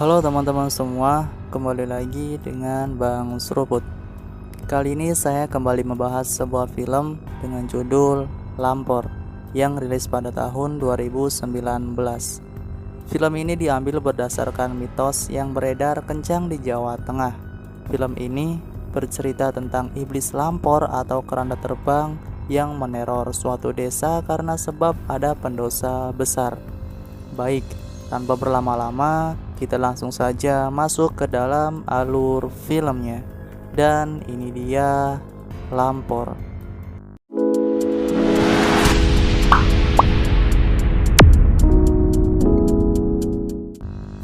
Halo teman-teman semua, kembali lagi dengan Bang Seruput. Kali ini saya kembali membahas sebuah film dengan judul Lampor yang rilis pada tahun 2019. Film ini diambil berdasarkan mitos yang beredar kencang di Jawa Tengah. Film ini bercerita tentang iblis lampor atau keranda terbang yang meneror suatu desa karena sebab ada pendosa besar. Baik, tanpa berlama-lama, kita langsung saja masuk ke dalam alur filmnya. Dan ini dia Lampor.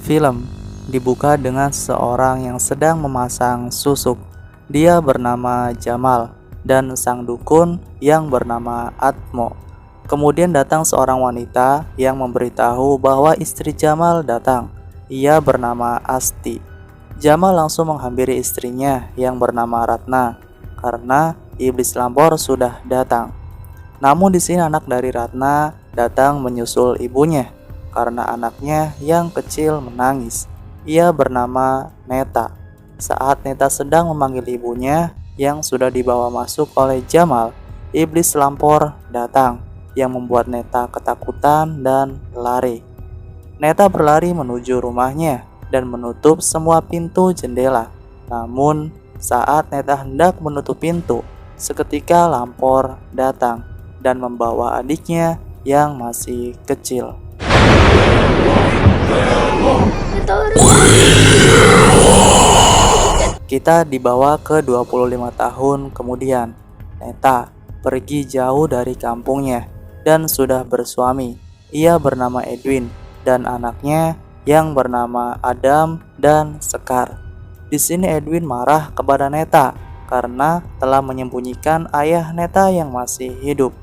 Film dibuka dengan seorang yang sedang memasang susuk. Dia bernama Jamal dan sang dukun yang bernama Atmo. Kemudian datang seorang wanita yang memberitahu bahwa istri Jamal datang. Ia bernama Asti. Jamal langsung menghampiri istrinya yang bernama Ratna karena iblis lampor sudah datang. Namun di sini anak dari Ratna datang menyusul ibunya karena anaknya yang kecil menangis. Ia bernama Neta. Saat Neta sedang memanggil ibunya yang sudah dibawa masuk oleh Jamal, iblis lampor datang yang membuat Neta ketakutan dan lari. Neta berlari menuju rumahnya dan menutup semua pintu jendela. Namun, saat Neta hendak menutup pintu, seketika lampor datang dan membawa adiknya yang masih kecil. Kita dibawa ke 25 tahun kemudian. Neta pergi jauh dari kampungnya dan sudah bersuami. Ia bernama Edwin dan anaknya yang bernama Adam dan Sekar. Di sini Edwin marah kepada Neta karena telah menyembunyikan ayah Neta yang masih hidup.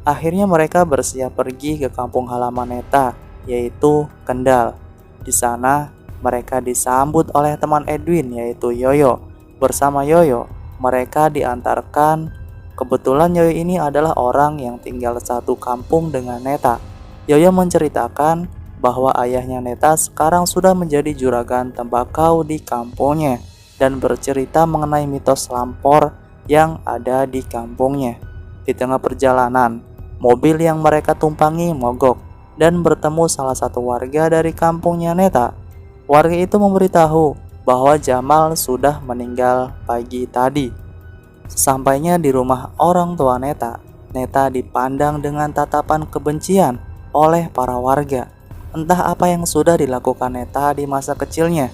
Akhirnya mereka bersiap pergi ke kampung halaman Neta, yaitu Kendal. Di sana mereka disambut oleh teman Edwin, yaitu Yoyo. Bersama Yoyo, mereka diantarkan. Kebetulan Yoyo ini adalah orang yang tinggal satu kampung dengan Neta. Yoyo menceritakan bahwa ayahnya Neta sekarang sudah menjadi juragan tembakau di kampungnya dan bercerita mengenai mitos lampor yang ada di kampungnya. Di tengah perjalanan, mobil yang mereka tumpangi mogok dan bertemu salah satu warga dari kampungnya Neta. Warga itu memberitahu bahwa Jamal sudah meninggal pagi tadi. Sesampainya di rumah orang tua Neta, Neta dipandang dengan tatapan kebencian oleh para warga. Entah apa yang sudah dilakukan Neta di masa kecilnya.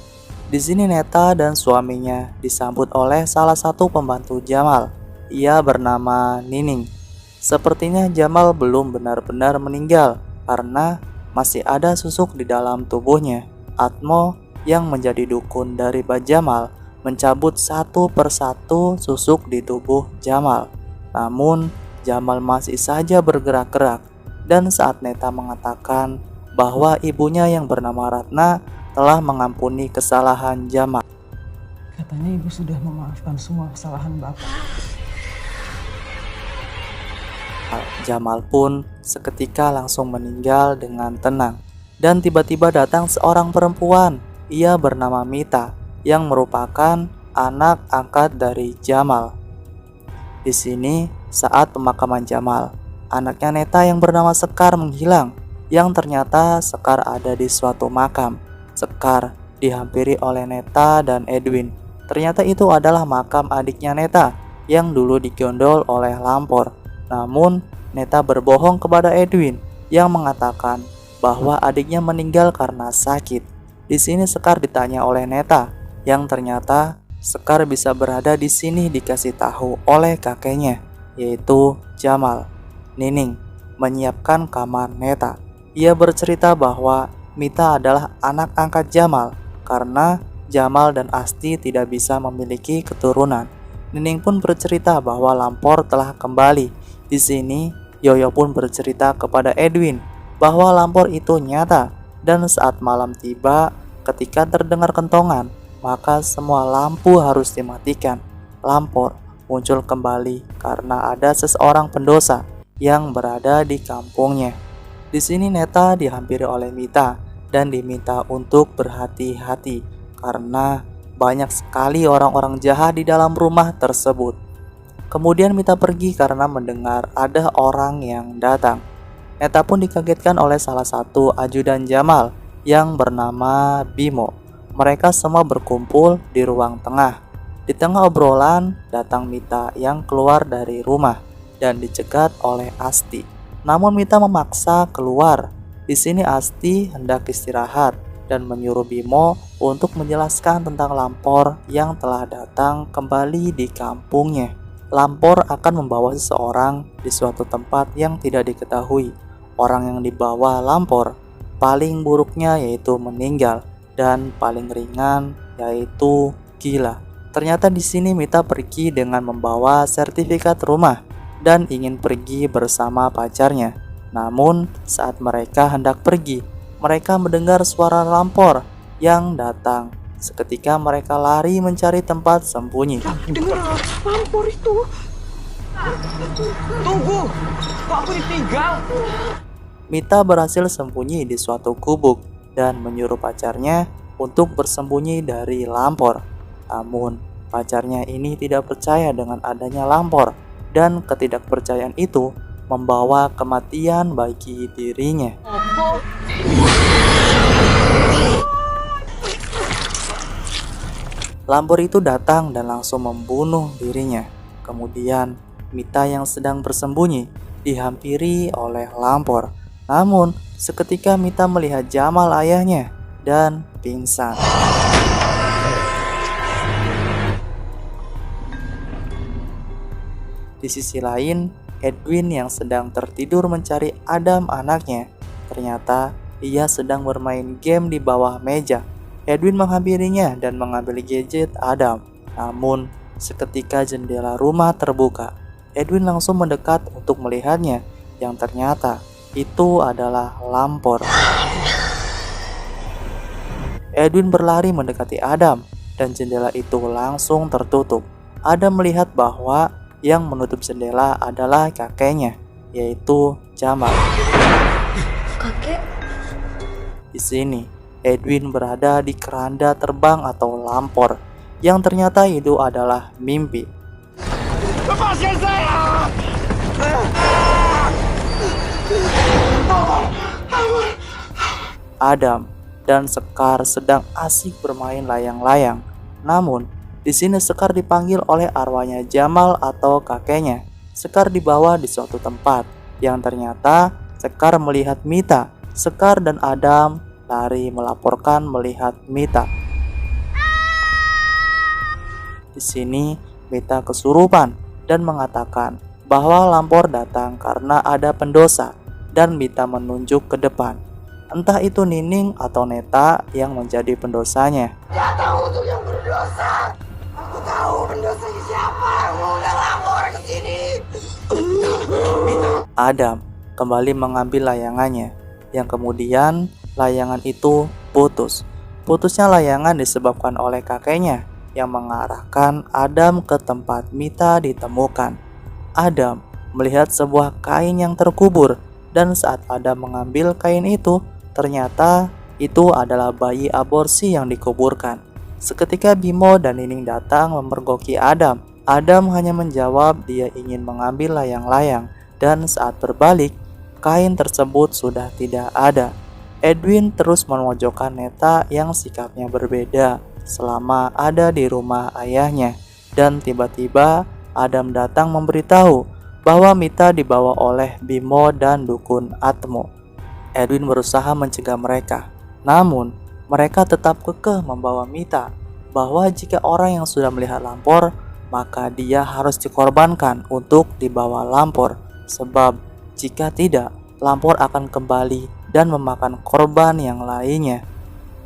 Di sini Neta dan suaminya disambut oleh salah satu pembantu Jamal. Ia bernama Nining. Sepertinya Jamal belum benar-benar meninggal karena masih ada susuk di dalam tubuhnya. Atmo yang menjadi dukun dari Jamal mencabut satu persatu susuk di tubuh Jamal. Namun Jamal masih saja bergerak-gerak, dan saat Neta mengatakan bahwa ibunya yang bernama Ratna telah mengampuni kesalahan Jamal. Katanya ibu sudah memaafkan semua kesalahan bapak. Jamal pun seketika langsung meninggal dengan tenang. Dan tiba-tiba datang seorang perempuan. Ia bernama Mita yang merupakan anak angkat dari Jamal. Di sini, saat pemakaman Jamal, anaknya Neta yang bernama Sekar menghilang, yang ternyata Sekar ada di suatu makam. Sekar dihampiri oleh Neta dan Edwin. Ternyata itu adalah makam adiknya Neta yang dulu digondol oleh lampor. Namun, Neta berbohong kepada Edwin yang mengatakan bahwa adiknya meninggal karena sakit. Di sini Sekar ditanya oleh Neta, yang ternyata Sekar bisa berada di sini dikasih tahu oleh kakeknya, yaitu Jamal. Nining menyiapkan kamar Neta. Ia bercerita bahwa Mita adalah anak angkat Jamal karena Jamal dan Asti tidak bisa memiliki keturunan. Nining pun bercerita bahwa lampor telah kembali. Di sini Yoyo pun bercerita kepada Edwin bahwa lampor itu nyata, dan saat malam tiba ketika terdengar kentongan, maka semua lampu harus dimatikan. Lampor muncul kembali karena ada seseorang pendosa yang berada di kampungnya. Di sini Neta dihampiri oleh Mita dan diminta untuk berhati-hati karena banyak sekali orang-orang jahat di dalam rumah tersebut. Kemudian Mita pergi karena mendengar ada orang yang datang. Neta pun dikagetkan oleh salah satu ajudan Jamal yang bernama Bimo. Mereka semua berkumpul di ruang tengah. Di tengah obrolan, datang Mita yang keluar dari rumah dan dicegat oleh Asti. Namun Mita memaksa keluar. Di sini Asti hendak istirahat dan menyuruh Bimo untuk menjelaskan tentang Lampor yang telah datang kembali di kampungnya. Lampor akan membawa seseorang di suatu tempat yang tidak diketahui. Orang yang dibawa Lampor paling buruknya yaitu meninggal dan paling ringan yaitu gila. Ternyata di sini Mita pergi dengan membawa sertifikat rumah dan ingin pergi bersama pacarnya. Namun saat mereka hendak pergi, mereka mendengar suara Lampor yang datang. Seketika mereka lari mencari tempat sembunyi. Dengar Lampor itu. Tunggu, kok aku ditinggal? Mita berhasil sembunyi di suatu gubuk dan menyuruh pacarnya untuk bersembunyi dari Lampor. Namun pacarnya ini tidak percaya dengan adanya Lampor dan ketidakpercayaan itu membawa kematian bagi dirinya. Lampor itu datang dan langsung membunuh dirinya. Kemudian Mita yang sedang bersembunyi dihampiri oleh Lampor. Namun seketika Mita melihat Jamal ayahnya dan pingsan. Di sisi lain, Edwin yang sedang tertidur mencari Adam anaknya. Ternyata ia sedang bermain game di bawah meja. Edwin menghampirinya dan mengambil gadget Adam. Namun seketika jendela rumah terbuka, Edwin langsung mendekat untuk melihatnya, yang ternyata itu adalah Lampor. Edwin berlari mendekati Adam dan jendela itu langsung tertutup. Adam melihat bahwa yang menutup jendela adalah kakeknya, yaitu Jamal. Kakek? Di sini, Edwin berada di keranda terbang atau Lampor, yang ternyata itu adalah mimpi. Lepaskan saya! Adam dan Sekar sedang asik bermain layang-layang. Namun, di sini Sekar dipanggil oleh arwahnya Jamal atau kakeknya. Sekar dibawa di suatu tempat, yang ternyata Sekar melihat Mita. Sekar dan Adam lari melaporkan melihat Mita. Di sini, Mita kesurupan dan mengatakan bahwa Lampor datang karena ada pendosa dan Mita menunjuk ke depan. Entah itu Nining atau Neta yang menjadi pendosanya. Datang untuk yang berdosa. Aku tahu pendosanya siapa. Udah lapor ke sini. Adam kembali mengambil layangannya, yang kemudian layangan itu putus. Putusnya layangan disebabkan oleh kakeknya yang mengarahkan Adam ke tempat Mita ditemukan. Adam melihat sebuah kain yang terkubur, dan saat Adam mengambil kain itu, ternyata itu adalah bayi aborsi yang dikuburkan. Seketika Bimo dan Nining datang memergoki Adam. Adam hanya menjawab dia ingin mengambil layang-layang, dan saat berbalik, kain tersebut sudah tidak ada. Edwin terus memojokkan Neta yang sikapnya berbeda selama ada di rumah ayahnya, dan tiba-tiba Adam datang memberitahu bahwa Mita dibawa oleh Bimo dan Dukun Atmo. Edwin berusaha mencegah mereka, namun mereka tetap kekeh membawa Mita, bahwa jika orang yang sudah melihat Lampor, maka dia harus dikorbankan untuk dibawa Lampor, sebab jika tidak, Lampor akan kembali dan memakan korban yang lainnya.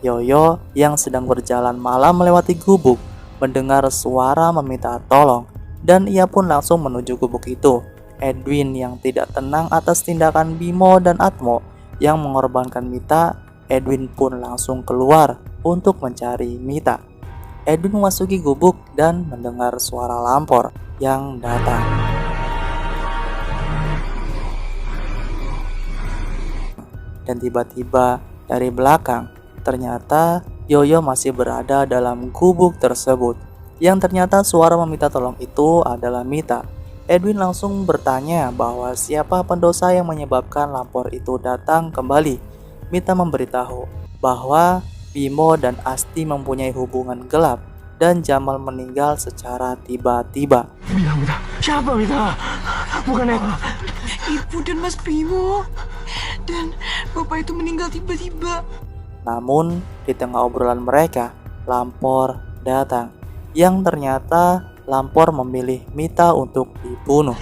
Yoyo yang sedang berjalan malam melewati gubuk mendengar suara meminta tolong, dan ia pun langsung menuju gubuk itu. Edwin yang tidak tenang atas tindakan Bimo dan Atmo yang mengorbankan Mita, Edwin pun langsung keluar untuk mencari Mita. Edwin memasuki gubuk dan mendengar suara Lampor yang datang. Dan tiba-tiba Dari belakang, ternyata Yoyo masih berada dalam gubuk tersebut. Yang ternyata suara meminta tolong itu adalah Mita. Edwin langsung bertanya bahwa siapa pendosa yang menyebabkan Lampor itu datang kembali. Mita memberitahu bahwa Bimo dan Asti mempunyai hubungan gelap dan Jamal meninggal secara tiba-tiba. Bilang Mita, siapa Mita? Bukan Neta. Ibu dan Mas Bimo. Dan bapak itu meninggal tiba-tiba. Namun di tengah obrolan mereka, Lampor datang. Yang ternyata Lampor memilih Mita untuk dibunuh.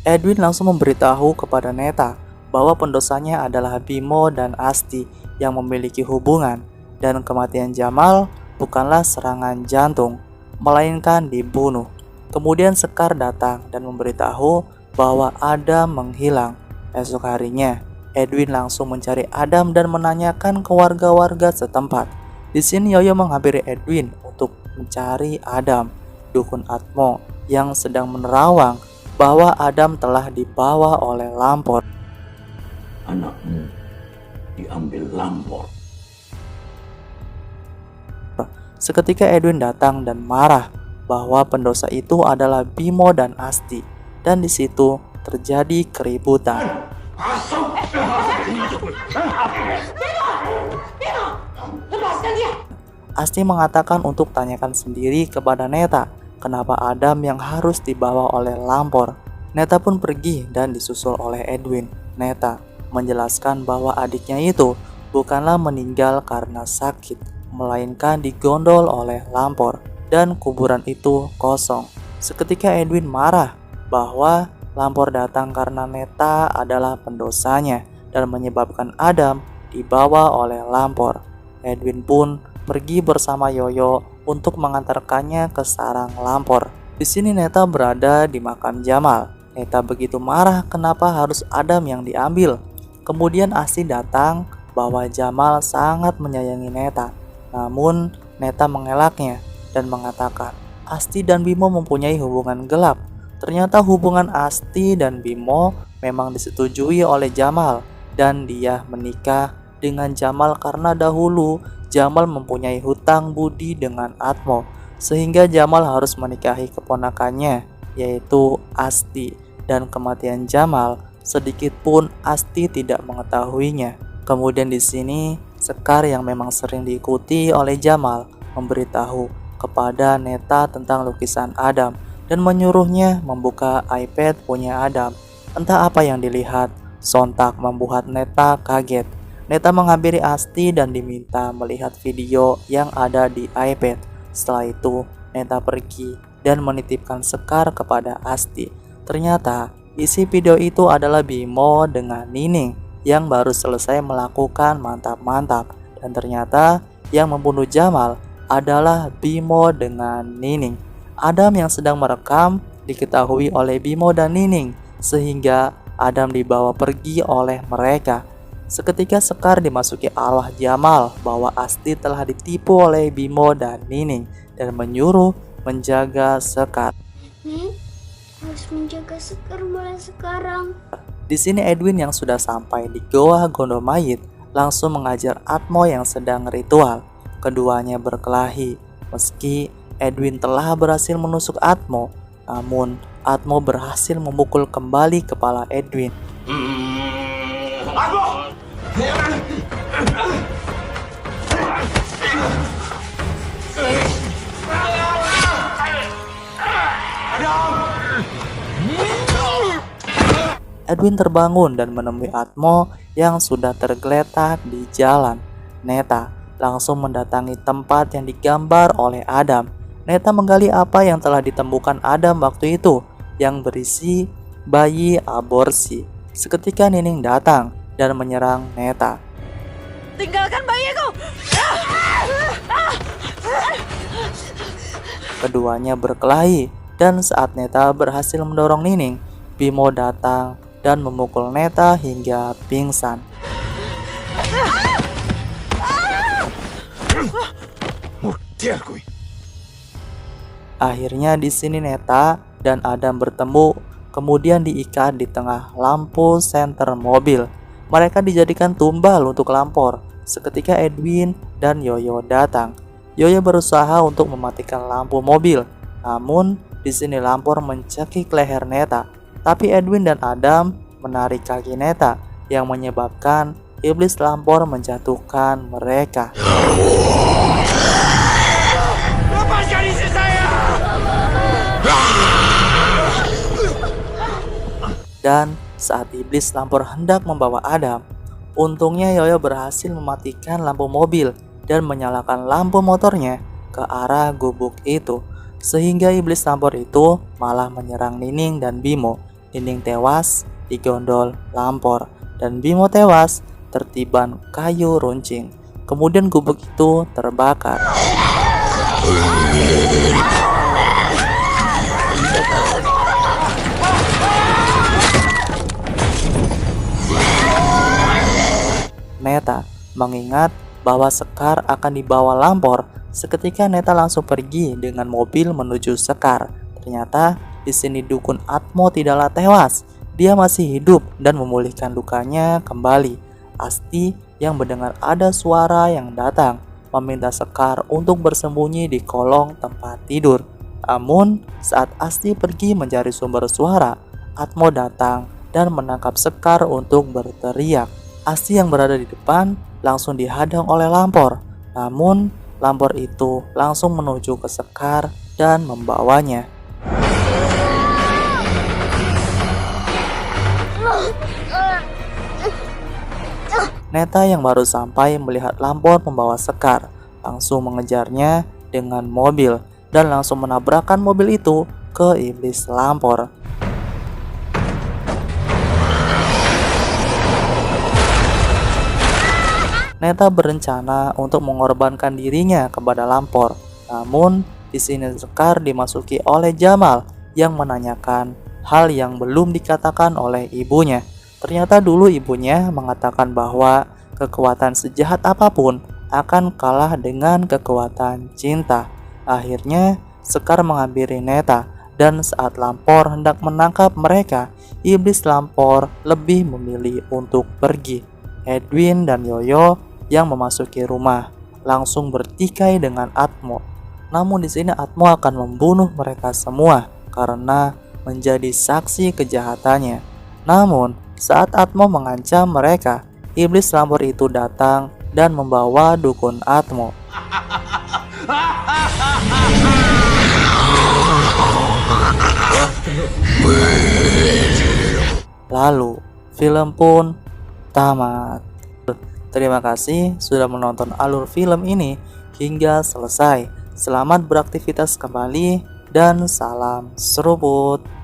Edwin langsung memberitahu kepada Neta bahwa pendosanya adalah Bimo dan Asti yang memiliki hubungan, dan kematian Jamal bukanlah serangan jantung, melainkan dibunuh. Kemudian Sekar datang dan memberitahu bahwa Adam menghilang. Esok harinya, Edwin langsung mencari Adam dan menanyakan ke warga-warga setempat. Di sini Yoyo menghampiri Edwin untuk mencari Adam, dukun Atmo yang sedang menerawang bahwa Adam telah dibawa oleh Lampor. Anakmu diambil Lampor. Seketika Edwin datang dan marah bahwa pendosa itu adalah Bimo dan Asti, dan di situ terjadi keributan. Asti mengatakan untuk tanyakan sendiri kepada Neta kenapa Adam yang harus dibawa oleh Lampor. Neta pun pergi dan disusul oleh Edwin. Neta menjelaskan bahwa adiknya itu bukanlah meninggal karena sakit, melainkan digondol oleh Lampor, dan kuburan itu kosong. Seketika Edwin marah bahwa Lampor datang karena Neta adalah pendosanya dan menyebabkan Adam dibawa oleh Lampor. Edwin pun pergi bersama Yoyo untuk mengantarkannya ke sarang Lampor. Di sini Neta berada di makam Jamal. Neta begitu marah kenapa harus Adam yang diambil. Kemudian Asti datang bahwa Jamal sangat menyayangi Neta. Namun Neta mengelaknya dan mengatakan Asti dan Bimo mempunyai hubungan gelap. Ternyata hubungan Asti dan Bimo memang disetujui oleh Jamal, dan dia menikah dengan Jamal karena dahulu Jamal mempunyai hutang budi dengan Atmo, sehingga Jamal harus menikahi keponakannya yaitu Asti, dan kematian Jamal sedikit pun Asti tidak mengetahuinya. Kemudian di sini Sekar yang memang sering diikuti oleh Jamal memberitahu kepada Neta tentang lukisan Adam dan menyuruhnya membuka iPad punya Adam. Entah apa yang dilihat, sontak membuat Neta kaget. Neta menghampiri Asti dan diminta melihat video yang ada di iPad. Setelah itu, Neta pergi dan menitipkan Sekar kepada Asti. Ternyata isi video itu adalah Bimo dengan Nining yang baru selesai melakukan mantap-mantap, dan ternyata yang membunuh Jamal adalah Bimo dengan Nining. Adam yang sedang merekam diketahui oleh Bimo dan Nining, sehingga Adam dibawa pergi oleh mereka. Seketika Sekar dimasuki arwah Jamal bahwa Asti telah ditipu oleh Bimo dan Nining dan menyuruh menjaga Sekar. Harus menjaga Sekar mulai sekarang. Di sini Edwin yang sudah sampai di Goa Gondomayit langsung mengajar Atmo yang sedang ritual. Keduanya berkelahi. Meski Edwin telah berhasil menusuk Atmo, namun Atmo berhasil memukul kembali kepala Edwin. Atmo! Edwin terbangun dan menemui Atmo yang sudah tergeletak di jalan. Neta langsung mendatangi tempat yang digambar oleh Adam. Neta menggali apa yang telah ditemukan Adam waktu itu, yang berisi bayi aborsi. Seketika Nining datang dan menyerang Neta. Tinggalkan bayiku! Keduanya berkelahi, dan saat Neta berhasil mendorong Nining, Bimo datang dan memukul Neta hingga pingsan. cercui. Akhirnya di sini Neta dan Adam bertemu, kemudian diikat di tengah lampu senter mobil. Mereka dijadikan tumbal untuk Lampor. Seketika Edwin dan Yoyo datang. Yoyo berusaha untuk mematikan lampu mobil, namun di sini Lampor mencekik leher Neta. Tapi Edwin dan Adam menarik kaki Neta yang menyebabkan iblis Lampor menjatuhkan mereka. Lepaskan istri saya! Dan saat iblis Lampor hendak membawa Adam, untungnya Yoyo berhasil mematikan lampu mobil dan menyalakan lampu motornya ke arah gubuk itu. Sehingga iblis Lampor itu malah menyerang Nining dan Bimo. Nining tewas digondol Lampor dan Bimo tewas tertiban kayu runcing. Kemudian gubuk itu terbakar. Neta mengingat bahwa Sekar akan dibawa Lampor. Seketika Neta langsung pergi dengan mobil menuju Sekar. Ternyata di sini dukun Atmo tidaklah tewas. Dia masih hidup dan memulihkan lukanya kembali. Asti yang mendengar ada suara yang datang meminta Sekar untuk bersembunyi di kolong tempat tidur. Namun saat Asti pergi mencari sumber suara, Atmo datang dan menangkap Sekar untuk berteriak. Asti yang berada di depan langsung dihadang oleh Lampor. Namun Lampor itu langsung menuju ke Sekar dan membawanya. Neta yang baru sampai melihat Lampor membawa Sekar langsung mengejarnya dengan mobil dan langsung menabrakkan mobil itu ke iblis Lampor. Neta berencana untuk mengorbankan dirinya kepada Lampor. Namun di sini Sekar dimasuki oleh Jamal yang menanyakan hal yang belum dikatakan oleh ibunya. Ternyata dulu ibunya mengatakan bahwa kekuatan sejahat apapun akan kalah dengan kekuatan cinta. Akhirnya Sekar menghampiri Neta dan saat Lampor hendak menangkap mereka, iblis Lampor lebih memilih untuk pergi. Edwin dan Yoyo yang memasuki rumah langsung bertikai dengan Atmo. Namun di sini Atmo akan membunuh mereka semua karena menjadi saksi kejahatannya. Namun saat Atmo mengancam mereka, iblis Lampor itu datang dan membawa dukun Atmo. Lalu film pun tamat. Terima kasih sudah menonton alur film ini hingga selesai. Selamat beraktivitas kembali dan salam seruput.